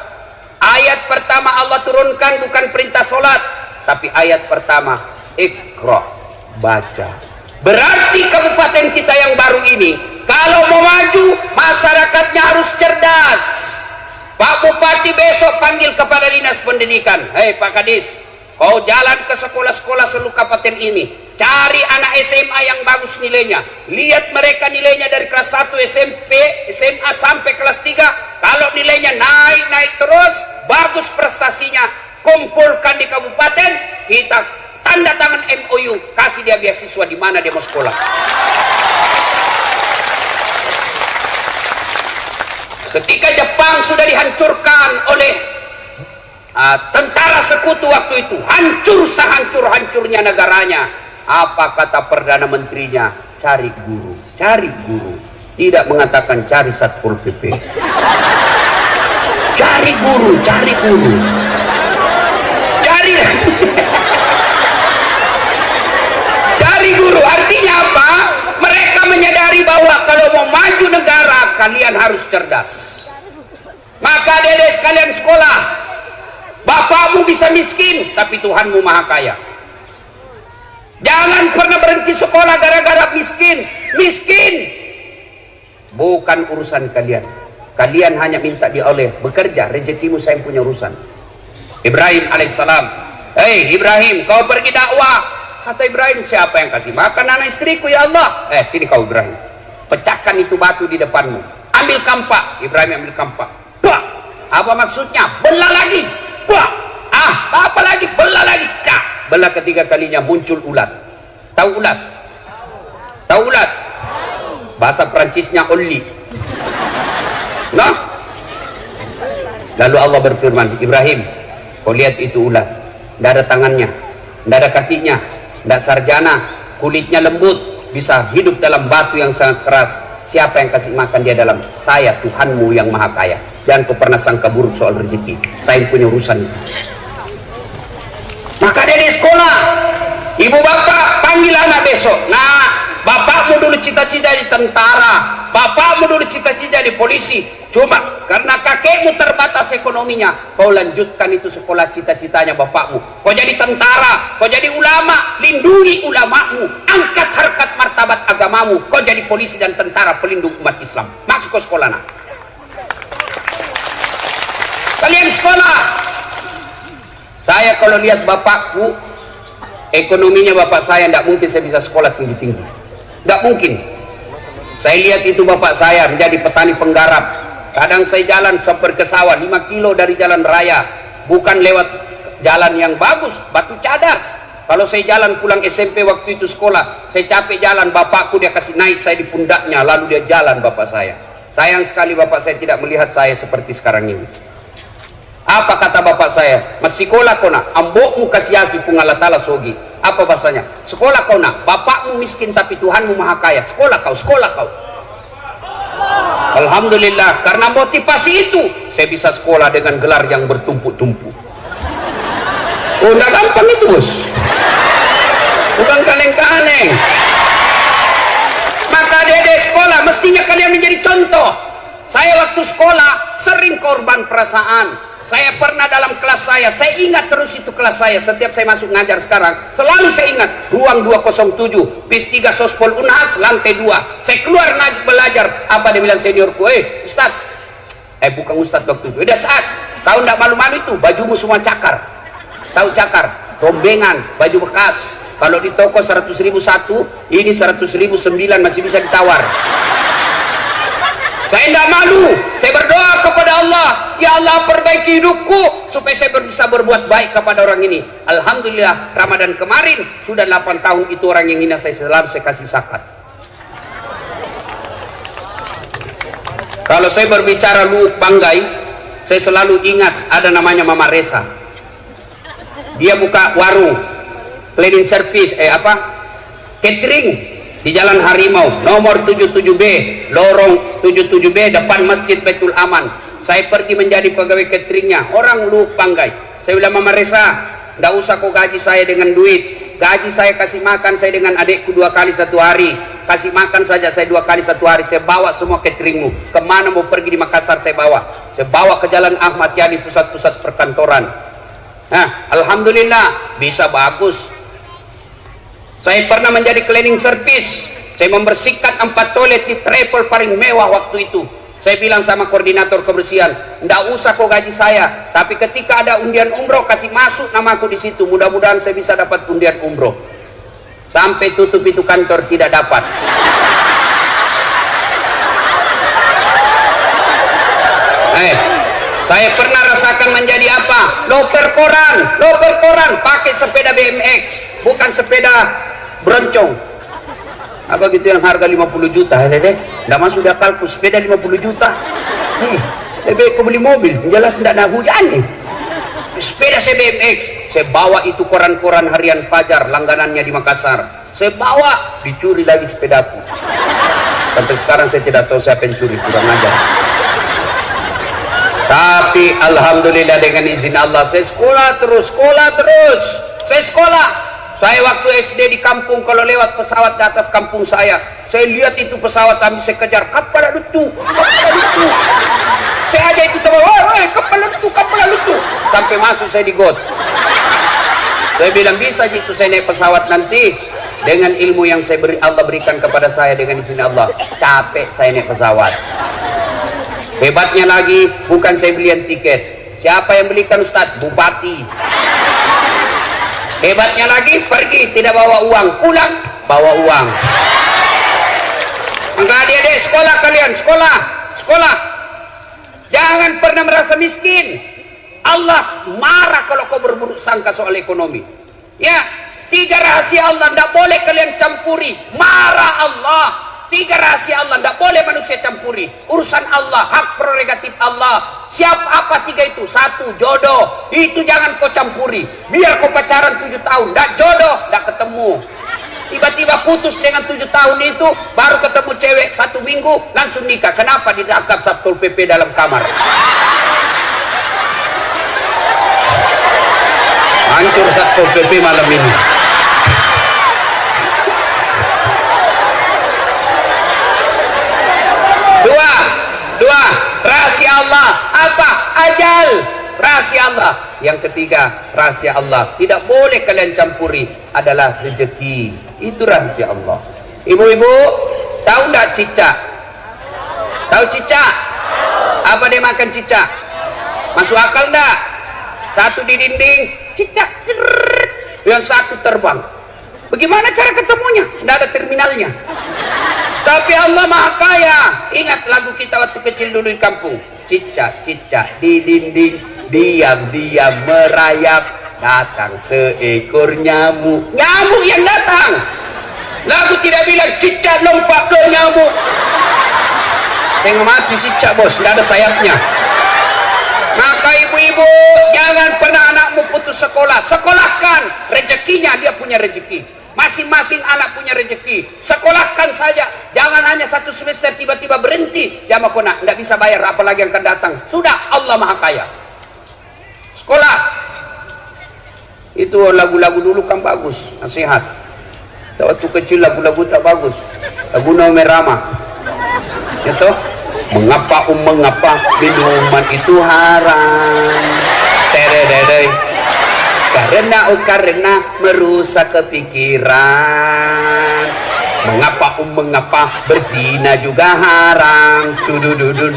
Ayat pertama Allah turunkan bukan perintah sholat, tapi ayat pertama Iqra, baca. Berarti kabupaten kita yang baru ini, kalau mau maju, masyarakatnya harus cerdas. Pak Bupati besok panggil kepada Dinas Pendidikan. Hei Pak Kadis, kau jalan ke sekolah-sekolah seluruh kabupaten ini, cari anak SMA yang bagus nilainya. Lihat mereka nilainya dari kelas 1 SMP, SMA sampai kelas 3. Kalau nilainya naik terus, bagus prestasinya, kumpulkan di kabupaten, kita tanda tangan MOU, kasih dia beasiswa di mana dia mau sekolah. Ketika Jepang sudah dihancurkan oleh tentara sekutu waktu itu, hancur sehancur-hancurnya negaranya, apa kata Perdana Menterinya? Cari guru, cari guru. Tidak mengatakan cari Satpol PP. Cari guru, cari guru. Cari. Cari guru, artinya apa? Mereka menyadari bahwa kalau mau maju negara, kalian harus cerdas. Maka adik-adik sekalian sekolah, bapakmu bisa miskin, tapi Tuhanmu maha kaya. Jangan pernah berhenti sekolah gara-gara miskin. Miskin bukan urusan kalian. Kalian hanya minta dioleh, bekerja, rezekimu saya punya urusan. Ibrahim alaihissalam, hei Ibrahim, kau pergi dakwah, kata Ibrahim, siapa yang kasih makan anak istriku ya Allah? Sini kau Ibrahim, pecahkan itu batu di depanmu, ambil kampak. Ibrahim ambil kampak, bah. Apa maksudnya? Belah lagi, bah. Apa lagi? Belah lagi, dah. Belah ketiga kalinya muncul ulat. Tahu ulat? Tahu ulat? Bahasa Perancisnya oli. Nah, lalu Allah berfirman, Ibrahim, kau lihat itu ulat, tidak ada tangannya, tidak ada kakinya, tidak sarjana, kulitnya lembut, bisa hidup dalam batu yang sangat keras. Siapa yang kasih makan dia dalam? Saya, Tuhanmu yang maha kaya. Jangan kau pernah sangka buruk soal rezeki, saya yang punya urusan itu. Maka dia di sekolah, ibu bapak panggil anak besok. Nah, bapakmu dulu cita-cita jadi tentara, bapakmu dulu cita-cita jadi polisi. Cuma karena kakekmu terbatas ekonominya, kau lanjutkan itu sekolah cita-citanya bapakmu. Kau jadi tentara, kau jadi ulama, lindungi ulamamu, angkat harkat martabat agamamu. Kau jadi polisi dan tentara pelindung umat Islam. Masuk ke sekolah nak. Kalian sekolah. Saya kalau lihat bapakku, ekonominya bapak saya, tidak mungkin saya bisa sekolah tinggi-tinggi. Tidak mungkin. Saya lihat itu bapak saya menjadi petani penggarap. Kadang saya jalan sampai ke sawah 5 kilo dari jalan raya, bukan lewat jalan yang bagus, batu cadas. Kalau saya jalan pulang SMP waktu itu sekolah, saya capek jalan, bapakku dia kasih naik saya di pundaknya, lalu dia jalan bapak saya. Sayang sekali bapak saya tidak melihat saya seperti sekarang ini. Apa kata bapak saya? Masih sekolah kau nak, ambokmu kasiasi pungalatala sogi. Apa bahasanya? Sekolah kau nak, bapakmu miskin tapi Tuhanmu maha kaya. Sekolah kau, sekolah kau. Alhamdulillah, karena motivasi itu saya bisa sekolah dengan gelar yang bertumpuk-tumpuk. Oh, udah gampang itu bos, bukan kaleng-kaleng. Maka dede sekolah mestinya kalian menjadi contoh. Saya waktu sekolah sering korban perasaan. Saya pernah dalam kelas saya ingat terus itu kelas saya. Setiap saya masuk ngajar sekarang, selalu saya ingat ruang 207, PIS 3 Sospol Unhas, lantai 2. Saya keluar belajar. Apa dia bilang seniorku? Ustaz. Bukan Ustaz waktu itu. Udah saat. Tahu enggak malu-malu itu? Bajumu semua cakar. Tahu cakar? Rombengan, baju bekas. Kalau di toko 100.000 satu, ini 100.000 9 masih bisa ditawar. Saya tidak malu, saya berdoa kepada Allah, ya Allah perbaiki hidupku supaya saya bisa berbuat baik kepada orang ini. Alhamdulillah, Ramadan kemarin sudah 8 tahun itu orang yang hina saya selalu saya kasih zakat. Kalau saya berbicara Luuk Banggai, saya selalu ingat ada namanya Mama Resa. Dia buka warung cleaning service, catering di Jalan Harimau, nomor 77B, lorong 77B, depan Masjid Baitul Aman. Saya pergi menjadi pegawai cateringnya, orang Luuk Banggai. Saya bilang, Mama Resa, tidak usah kau gaji saya dengan duit. Gaji saya kasih makan saya dengan adikku 2 kali 1 hari. Kasih makan saja saya 2 kali 1 hari. Saya bawa semua cateringmu. Kemana mau pergi di Makassar saya bawa. Saya bawa ke Jalan Ahmad Yani, pusat-pusat perkantoran. Nah, alhamdulillah bisa bagus. Saya pernah menjadi cleaning service. Saya membersihkan 4 toilet di travel paling mewah waktu itu. Saya bilang sama koordinator kebersihan, tidak usah kau gaji saya, tapi ketika ada undian umroh kasih masuk namaku di situ. Mudah-mudahan saya bisa dapat undian umroh. Sampai tutup itu kantor tidak dapat. Saya pernah rasakan menjadi apa? Loper koran, pakai sepeda BMX, bukan sepeda beroncong. Apa gitu yang harga 50 juta, nggak masuk di akalku, sepeda 50 juta. Lebih aku beli mobil, jelas tidak nak hujan nih. Sepeda saya BMX, saya bawa itu koran-koran harian Fajar, langganannya di Makassar. Saya bawa, dicuri lagi sepedaku. Sampai sekarang saya tidak tahu siapa yang curi, kurang ajar. Tapi alhamdulillah dengan izin Allah saya sekolah terus. Saya sekolah. Saya waktu SD di kampung, kalau lewat pesawat di atas kampung saya lihat itu pesawat kami, saya kejar, kapal lutu. Saya aja itu teman, kapal lutu. Sampai masuk saya di got. Saya bilang bisa gitu saya naik pesawat nanti dengan ilmu yang Allah berikan kepada saya dengan izin Allah. Capek saya naik pesawat. Hebatnya lagi, bukan saya belian tiket. Siapa yang belikan Ustaz? Bupati. Hebatnya lagi, pergi tidak bawa uang, pulang bawa uang. Maka adik-adik sekolah kalian, sekolah. Jangan pernah merasa miskin. Allah marah kalau kau berburuk sangka soal ekonomi. Ya, 3 rahasia Allah tidak boleh kalian campuri. Marah Allah. 3 rahasia Allah tidak boleh manusia campuri. Urusan Allah, hak prerogatif Allah. Siapa apa 3 itu? 1, jodoh. Itu jangan kau campuri. Biar kau pacaran 7 tahun, tidak jodoh, tidak ketemu. Tiba-tiba putus dengan 7 tahun itu, baru ketemu cewek 1 minggu langsung nikah. Kenapa? Ditangkap Satpol PP dalam kamar. Hancur Satpol PP malam ini. Dua rahasia Allah apa? Ajal. Rahasia Allah. Yang ketiga, rahasia Allah tidak boleh kalian campuri adalah rezeki. Itu rahasia Allah. Ibu-ibu tahu nggak cicak? Tahu cicak? Apa dia makan cicak? Masuk akal nggak? Satu di dinding, cicak. Yang satu terbang. Bagaimana cara ketemunya? Tidak ada terminalnya. Tapi Allah Maha Kaya. Ingat lagu kita waktu kecil dulu di kampung. Cicak-cicak di dinding, diam-diam merayap, datang seekor nyamuk. Nyamuk yang datang. Lagu tidak bilang cicak lompat ke nyamuk. Setengah mati cicak bos, tidak ada sayapnya. Maka ibu-ibu jangan pernah anakmu putus sekolah. Sekolahkan, rezekinya dia punya rezeki. Masing-masing anak punya rezeki. Sekolahkan saja. Jangan hanya 1 semester tiba-tiba berhenti. Ya makona, tidak bisa bayar apalagi yang akan datang. Sudah, Allah Maha Kaya. Sekolah. Itu lagu-lagu dulu kan bagus, nasihat. Waktu kecil lagu-lagu tak bagus. Lagu Naomi Rama. Itu mengapa minuman itu haram. Tererere. Karena merusak kepikiran. Mengapa berzina juga haram. Cudududun.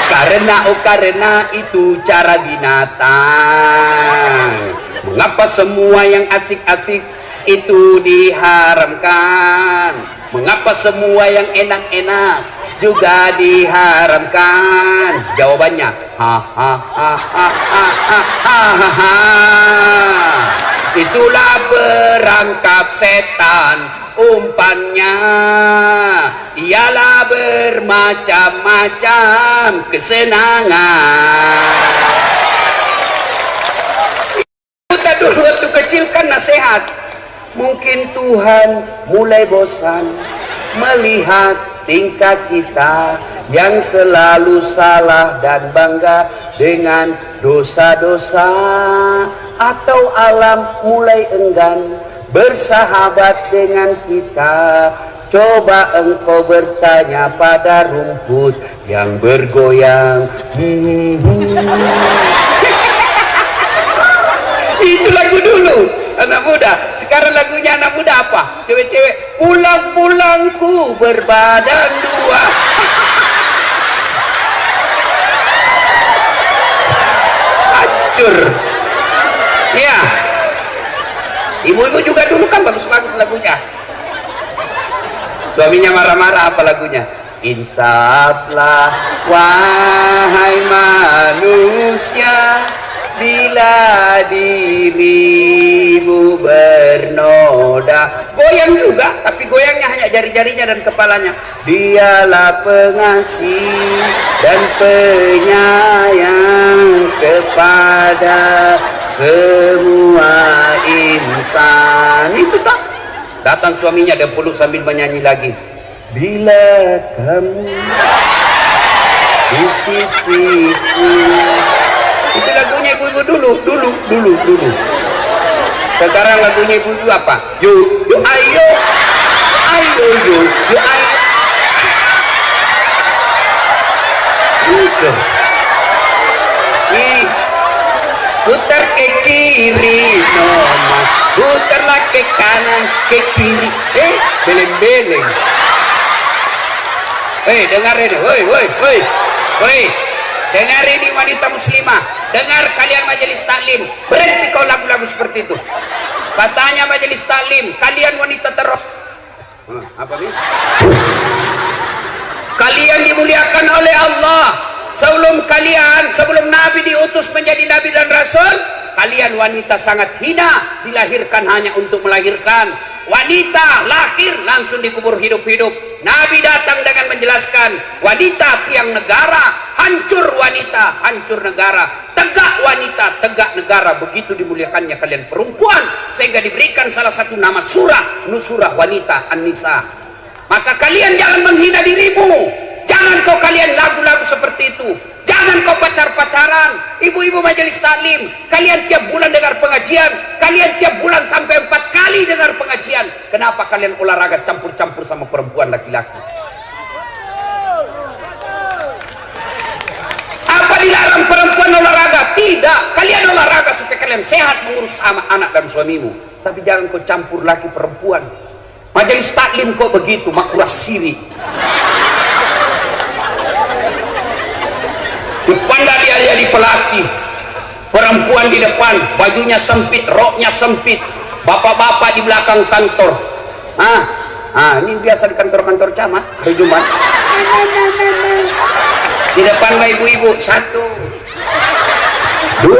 Karena itu cara binatang. Mengapa semua yang asik-asik itu diharamkan? Mengapa semua yang enak-enak juga diharamkan? Jawabannya itulah perangkap setan, umpannya ialah bermacam-macam kesenangan. Kita dulu waktu kecil kan nasihat. Mungkin Tuhan mulai bosan melihat tingkah kita yang selalu salah dan bangga dengan dosa-dosa, atau alam mulai enggan bersahabat dengan kita. Coba engkau bertanya pada rumput yang bergoyang. Itu lagu dulu anak muda. Sekarang lagunya anak muda apa? Cewek-cewek, pulang-pulangku berbadan 2. Hancur. Ya. Ibu-ibu juga dulu kan bagus-bagus lagunya. Suaminya marah-marah, apa lagunya? Insaflah wahai manusia, bila dirimu bernoda. Goyang juga, tapi goyangnya hanya jari-jarinya dan kepalanya. Dialah pengasih dan penyayang kepada semua insan. Itu tak? Datang suaminya dan peluk sambil menyanyi lagi. Bila kamu di sisiku. Itu lagunya ibu-ibu dulu. Sekarang lagunya ibu-ibu apa? Yo ayo yo ayo. Itu. Nih, putar ke kiri, nona. Putarlah ke kanan, ke kiri. Beleng-beleng. Dengar ini, woi. Dengar ini wanita muslimah, dengar kalian majelis taklim, berhenti kau lagu-lagu seperti itu. Katanya majelis taklim, kalian wanita terus. Apa nih? Kalian dimuliakan oleh Allah. Sebelum Nabi diutus menjadi Nabi dan Rasul, kalian wanita sangat hina, dilahirkan hanya untuk melahirkan. Wanita lahir langsung dikubur hidup-hidup. Nabi datang dengan menjelaskan, wanita tiang negara, hancur wanita, hancur negara. Tegak wanita, tegak negara. Begitu dimuliakannya kalian perempuan, sehingga diberikan salah satu nama surah, Nusurah wanita, An-Nisa. Maka kalian jangan menghina dirimu. Jangan kau kalian lagu-lagu seperti itu. Jangan kau pacar-pacaran. Ibu-ibu majelis taklim, kalian tiap bulan dengar pengajian. Kalian tiap bulan sampai 4 kali dengar pengajian. Kenapa kalian olahraga campur-campur sama perempuan laki-laki? Apa dilarang perempuan olahraga? Tidak. Kalian olahraga supaya kalian sehat mengurus anak dan suamimu. Tapi jangan kau campur laki perempuan. Majelis taklim kok begitu, makuras siri. Dipandang dia jadi pelaki, perempuan di depan, bajunya sempit, roknya sempit, bapak-bapak di belakang kantor. Ini biasa di kantor-kantor camat, hari Jumat. Di depan ibu-ibu, 1, 2,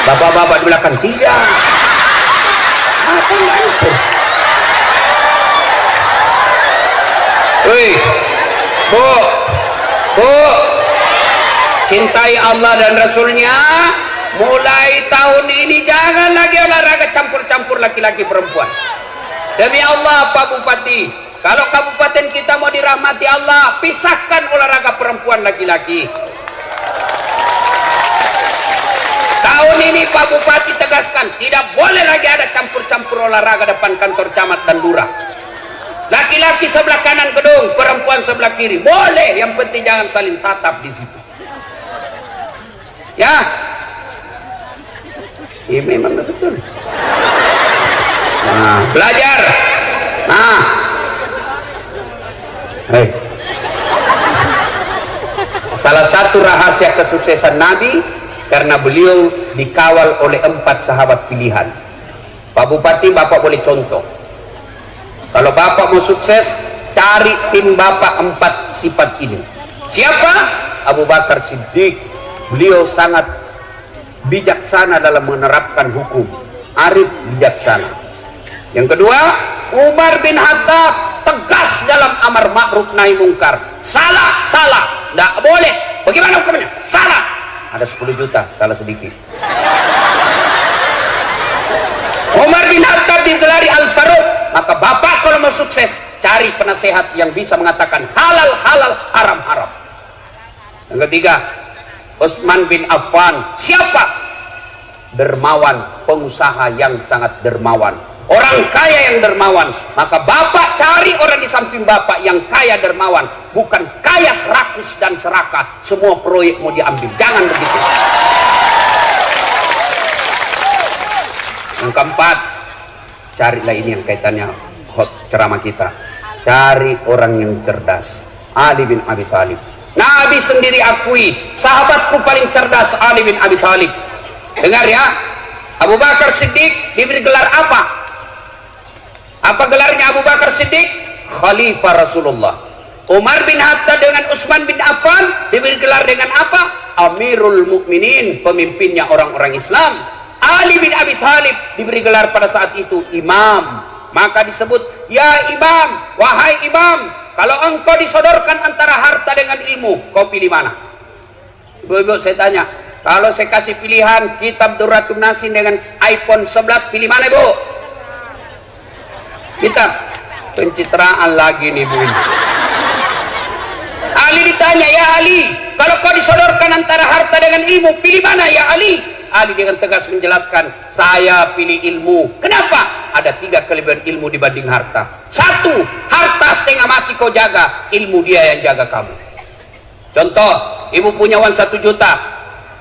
bapak-bapak di belakang 3. Apa itu? Woi, Bu, cintai Allah dan Rasulnya. Mulai tahun ini jangan lagi olahraga campur-campur laki-laki perempuan. Demi Allah Pak Bupati, kalau kabupaten kita mau dirahmati Allah, pisahkan olahraga perempuan laki-laki. Tahun ini Pak Bupati tegaskan, tidak boleh lagi ada campur-campur olahraga depan kantor camat dan lurah. Laki-laki sebelah kanan gedung, perempuan sebelah kiri. Boleh, yang penting jangan saling tatap di situ. Ya, ini memang betul. Nah, belajar. Nah, salah satu rahasia kesuksesan Nabi karena beliau dikawal oleh 4 sahabat pilihan. Pak Bupati, Bapak boleh contoh. Kalau Bapak mau sukses, cari tim Bapak 4 sifat ini. Siapa? Abu Bakar Siddiq. Beliau sangat bijaksana dalam menerapkan hukum. Arif, bijaksana. Yang kedua, Umar bin Khattab, tegas dalam amar ma'ruf nahi mungkar. Salah, salah, tidak boleh. Bagaimana hukumnya? Salah. Ada 10 juta, salah sedikit. Umar bin Khattab digelari Al-Faruq. Maka Bapak kalau mau sukses, cari penasehat yang bisa mengatakan halal halal, haram haram. Yang ketiga, Utsman bin Affan. Siapa? Dermawan, pengusaha yang sangat dermawan, orang kaya yang dermawan. Maka Bapak cari orang di samping Bapak yang kaya dermawan, bukan kaya serakus dan serakah, semua proyek mau diambil. Jangan begitu. Yang keempat, carilah ini yang kaitannya hot ceramah kita. Cari orang yang cerdas. Ali bin Abi Thalib. Nabi sendiri akui, sahabatku paling cerdas Ali bin Abi Thalib. Dengar ya, Abu Bakar Siddiq diberi gelar apa? Apa gelarnya Abu Bakar Siddiq? Khalifah Rasulullah. Umar bin Khattab dengan Utsman bin Affan diberi gelar dengan apa? Amirul Mukminin, pemimpinnya orang-orang Islam. Ali bin Abi Thalib diberi gelar pada saat itu imam. Maka disebut, ya imam, wahai imam, kalau engkau disodorkan antara harta dengan ilmu, kau pilih mana? Ibu-ibu, saya tanya, kalau saya kasih pilihan kitab Durratun Nasin dengan iPhone 11, pilih mana ibu? Kitab. Pencitraan lagi nih bu. Ali ditanya, ya Ali, kalau kau disodorkan antara harta dengan ilmu, pilih mana ya Ali? Ali dengan tegas menjelaskan, saya pilih ilmu. Kenapa? Ada 3 kelebihan ilmu dibanding harta. 1, harta setengah mati kau jaga, ilmu dia yang jaga kamu. Contoh, ibu punya uang 1 juta,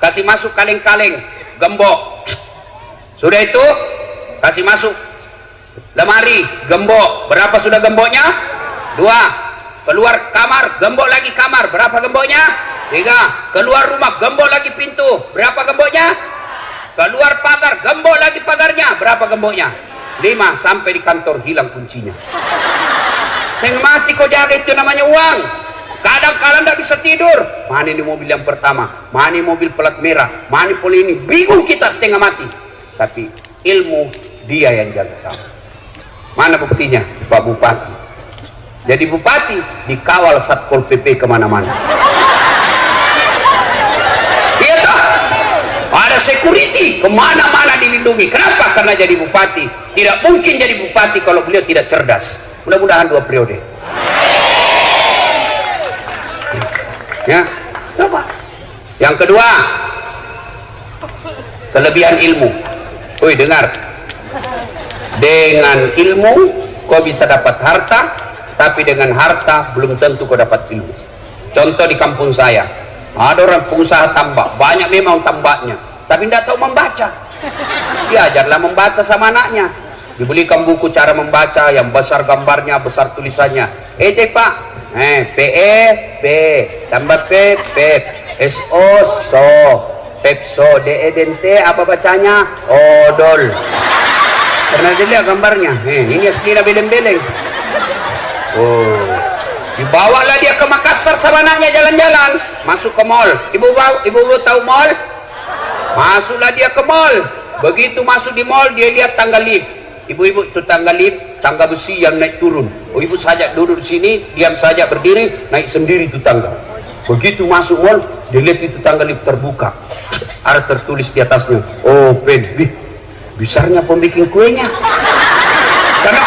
kasih masuk kaleng-kaleng, gembok. Sudah itu, kasih masuk lemari, gembok. Berapa sudah gemboknya? 2. Keluar kamar, gembok lagi kamar. Berapa gemboknya? Tiga, keluar rumah gembok lagi pintu. Berapa gemboknya? Keluar pagar, gembok lagi pagarnya. Berapa gemboknya? 5, sampai di kantor hilang kuncinya. Setengah mati kau jaga, itu namanya uang. Kadang-kadang tidak bisa tidur. Mana ini mobil yang pertama? Mana ini mobil plat merah? Mana pol ini? Bingung kita setengah mati. Tapi ilmu dia yang jaga kamu. Mana buktinya? Pak Bupati. Jadi bupati dikawal Satpol PP kemana-mana. Iya toh? Ada security kemana-mana dilindungi. Kenapa? Karena jadi bupati. Tidak mungkin jadi bupati kalau beliau tidak cerdas. Mudah-mudahan 2 periode. Ya, coba. Yang kedua, kelebihan ilmu. Woi, dengar. Dengan ilmu kau bisa dapat harta, tapi dengan harta belum tentu kau dapat ilmu. Contoh di kampung saya, ada orang pengusaha tambak, banyak memang tambaknya, tapi tidak tahu membaca. Diajarlah membaca sama anaknya, dibelikan buku cara membaca yang besar gambarnya, besar tulisannya. Cek Pak, PE P, tambah P SO so, Pepso, DEDNT apa bacanya? Odol. Pernah dilihat gambarnya? Ini asli beleng-beleng. Oh, dibawalah dia ke Makassar sama anaknya jalan-jalan, masuk ke mall. Ibu tahu mall? Masuklah dia ke mall. Begitu masuk di mall, dia lihat tangga lift. Ibu-ibu, itu tangga lift, tangga besi yang naik turun. Oh, ibu saja duduk di sini, diam saja berdiri, naik sendiri itu tangga. Begitu masuk mall, dia lihat itu tangga lift terbuka. Ada tertulis di atasnya, open. Besarnya pembikin kuenya. Karena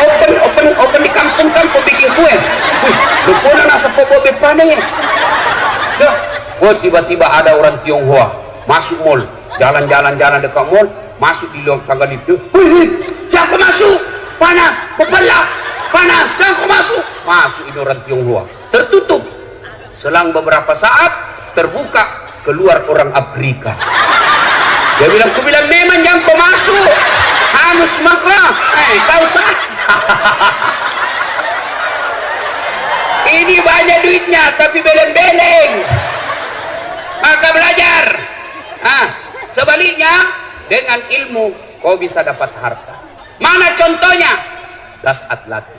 open di kampung kan pembikin kue. Lupuna nasa popo bepane. Oh, tiba-tiba ada orang Tionghoa masuk mall, jalan-jalan dekat mall, masuk di luar tangga itu. Jangan masuk, panas, pepelak, panas, jangan masuk. Masuk ini orang Tionghoa, tertutup. Selang beberapa saat terbuka, keluar orang Afrika. Dia bilang, aku bilang memang jangan kau masuk. Hangus maka, kau sah. Ini banyak duitnya, tapi beleng-beleng. Maka belajar. Sebaliknya, dengan ilmu kau bisa dapat harta. Mana contohnya? Das Atlati.